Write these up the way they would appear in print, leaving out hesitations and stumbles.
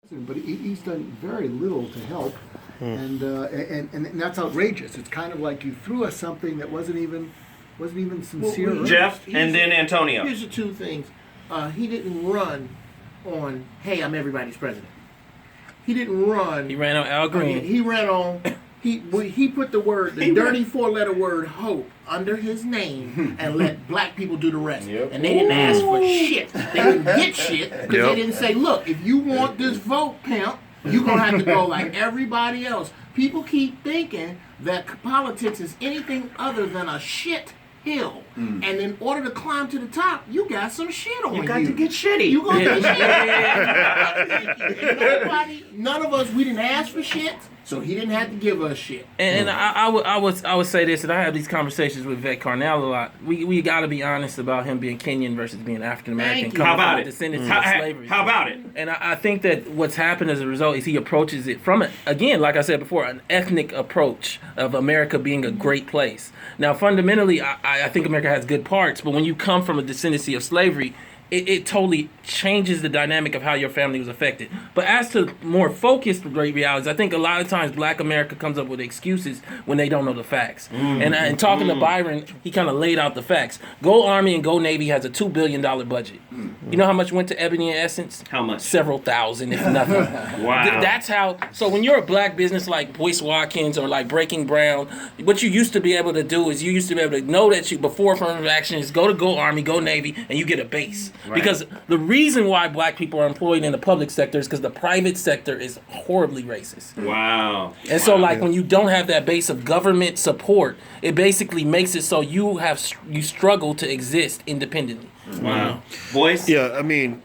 But he's done very little to help, and that's outrageous. It's kind of like you threw us something that wasn't even sincere. Well, Jeff, and then Antonio. Here's the two things. He didn't run on, hey, I'm everybody's president. He didn't run. He ran on Al Green. He ran on. He put the dirty four-letter word hope under his name and let black people do the rest. Yep. And they didn't ask for shit. They didn't get shit because they didn't say, look, if you want this vote count, you're going to have to go like everybody else. People keep thinking that politics is anything other than a shit hill. And in order to climb to the top, you got some shit on you. You got to get shitty. You gonna get shit. None of us, we didn't ask for shit, so he didn't have to give us shit. And I would say this, and I have these conversations with Vett Carnell a lot. We got to be honest about him being Kenyan versus being African American. How about it? Descendants of slavery. How about it? And I think that what's happened as a result is he approaches it from, again, like I said before, an ethnic approach of America being a great place. Now, fundamentally, I think America has good parts, but when you come from a descendancy of slavery, it totally changes the dynamic of how your family was affected. But as to more focused great realities, I think a lot of times Black America comes up with excuses when they don't know the facts. And talking to Byron, he kind of laid out the facts. Go Army and Go Navy has a $2 billion budget. You know how much went to Ebony and Essence? How much? Several thousand, if nothing. Wow. That's how. So when you're a black business like Boyce Watkins or like Breaking Brown, what you used to be able to do is you used to be able to know that you, before affirmative action, is go to Go Army, Go Navy, and you get a base. Right. Because the reason why black people are employed in the public sector is because the private sector is horribly racist. Wow. And so, like, when you don't have that base of government support, it basically makes it so you struggle to exist independently. Wow. Boyce? Yeah, I mean,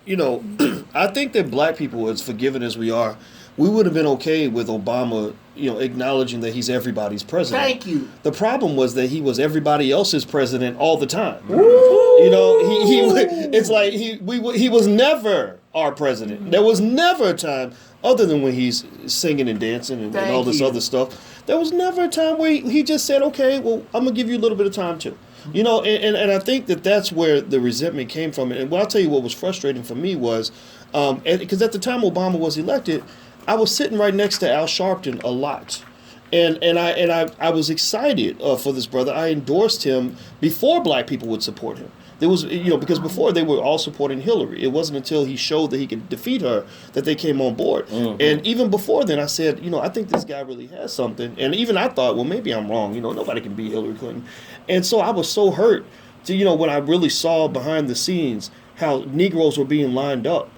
I think that black people, as forgiving as we are, we would have been okay with Obama, acknowledging that he's everybody's president. Thank you. The problem was that he was everybody else's president all the time. Woo! It's like he was never our president. There was never a time, other than when he's singing and dancing and all this other stuff, there was never a time where he just said, okay, well, I'm going to give you a little bit of time too. And I think that's where the resentment came from. And I'll tell you what was frustrating for me was, because at the time Obama was elected, I was sitting right next to Al Sharpton a lot. And I was excited for this brother. I endorsed him before black people would support him. There was, because before they were all supporting Hillary. It wasn't until he showed that he could defeat her that they came on board. And even before then, I said, I think this guy really has something. And even I thought, well, maybe I'm wrong. Nobody can beat Hillary Clinton. And so I was so hurt to, when I really saw behind the scenes how Negroes were being lined up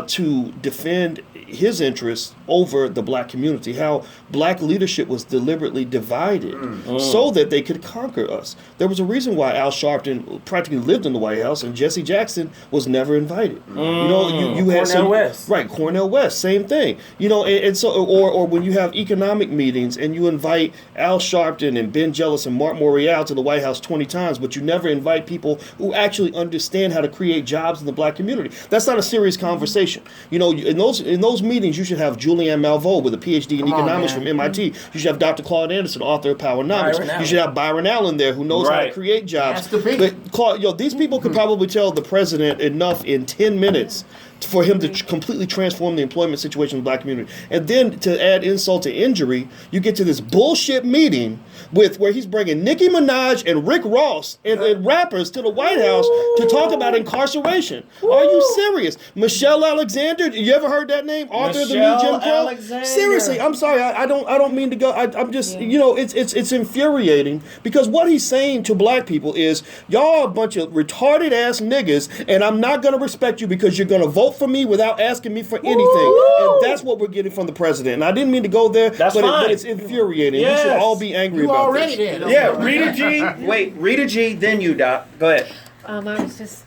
to defend his interests over the black community, how black leadership was deliberately divided so that they could conquer us. There was a reason why Al Sharpton practically lived in the White House and Jesse Jackson was never invited. You had Cornel West. Right, Cornel West, same thing. And so, or when you have economic meetings and you invite Al Sharpton and Ben Jealous and Mark Morial to the White House 20 times, but you never invite people who actually understand how to create jobs in the black community. That's not a serious conversation. In those meetings, you should have Julianne Malveaux with a PhD in economics from MIT. You should have Dr. Claude Anderson, author of Powernomics. You should have Byron Allen there, who knows how to create jobs. But Claude, these people could probably tell the president enough in 10 minutes for him to completely transform the employment situation in the black community. And then to add insult to injury, you get to this bullshit meeting where he's bringing Nicki Minaj and Rick Ross and rappers to the White House to talk about incarceration. Are you serious? Michelle Alexander, you ever heard that name? Author of the New Jim Crow? Seriously, I'm sorry, I don't mean to go. I'm just, it's infuriating because what he's saying to black people is, y'all are a bunch of retarded ass niggas, and I'm not gonna respect you because you're gonna vote for me without asking me for anything. And that's what we're getting from the president. And I didn't mean to go there, but it's infuriating. Yes. You should all be angry about this. Yeah, Rita G. Wait, Rita G, then you, Doc. Go ahead. I was just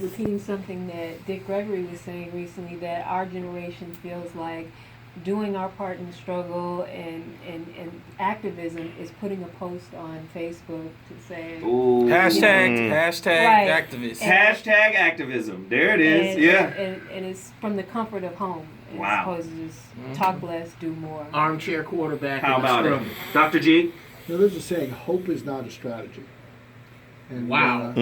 repeating something that Dick Gregory was saying recently, that our generation feels like doing our part in the struggle and activism is putting a post on Facebook to say hashtag right. activist. Hashtag activism. There it is. And it's from the comfort of home. Wow. As opposed to just talk less, do more. Armchair quarterback. How about it? Dr. G? There's a saying, hope is not a strategy. And, wow.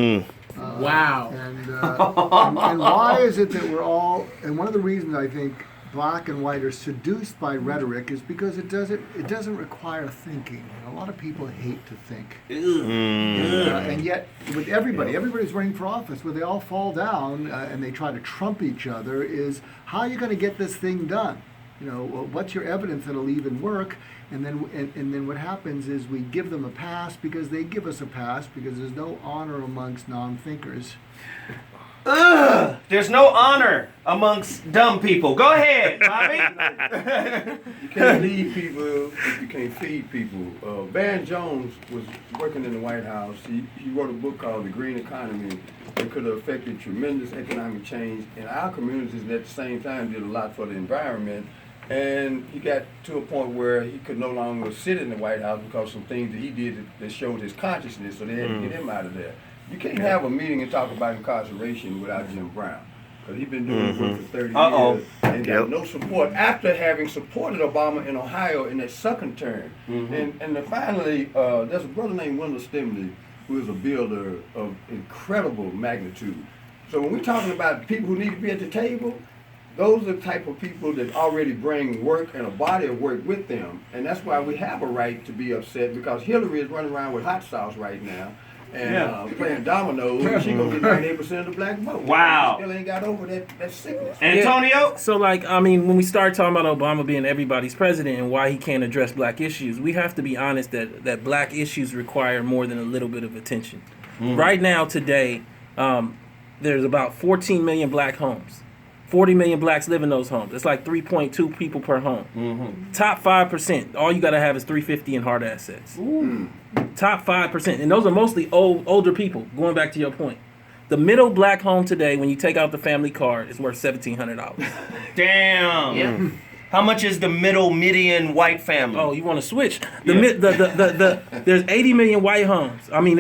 Wow. And why is it that we're all, and one of the reasons I think black and white are seduced by rhetoric is because it doesn't require thinking. And a lot of people hate to think. And yet, with everybody's running for office, where they all fall down and they try to trump each other, is how are you going to get this thing done? What's your evidence that it'll even work? And then what happens is we give them a pass because they give us a pass because there's no honor amongst non-thinkers. Ugh, there's no honor amongst dumb people. Go ahead, Bobby. You can't lead people if you can't feed people. Van Jones was working in the White House. He wrote a book called The Green Economy that could have affected tremendous economic change in our communities, and at the same time did a lot for the environment. And he got to a point where he could no longer sit in the White House because some things that he did that showed his consciousness, so they had to get him out of there. You can't have a meeting and talk about incarceration without Jim Brown, because he's been doing work for 30 years and got no support after having supported Obama in Ohio in that second term. And then finally, there's a brother named Wendell Stimley who is a builder of incredible magnitude. So when we're talking about people who need to be at the table, those are the type of people that already bring work and a body of work with them. And that's why we have a right to be upset, because Hillary is running around with hot sauce right now and playing dominoes, and she's going to get 98% of the black vote. Wow. She still ain't got over that sickness. Antonio? So, when we start talking about Obama being everybody's president and why he can't address black issues, we have to be honest that black issues require more than a little bit of attention. Right now, today, there's about 14 million black homes. 40 million blacks live in those homes. It's like 3.2 people per home. Top 5%. All you got to have is 350 in hard assets. Top 5%. And those are mostly older people, going back to your point. The middle black home today, when you take out the family card, is worth $1,700. Damn. Yeah. How much is the middle median white family? Oh, you want to switch? There's 80 million white homes.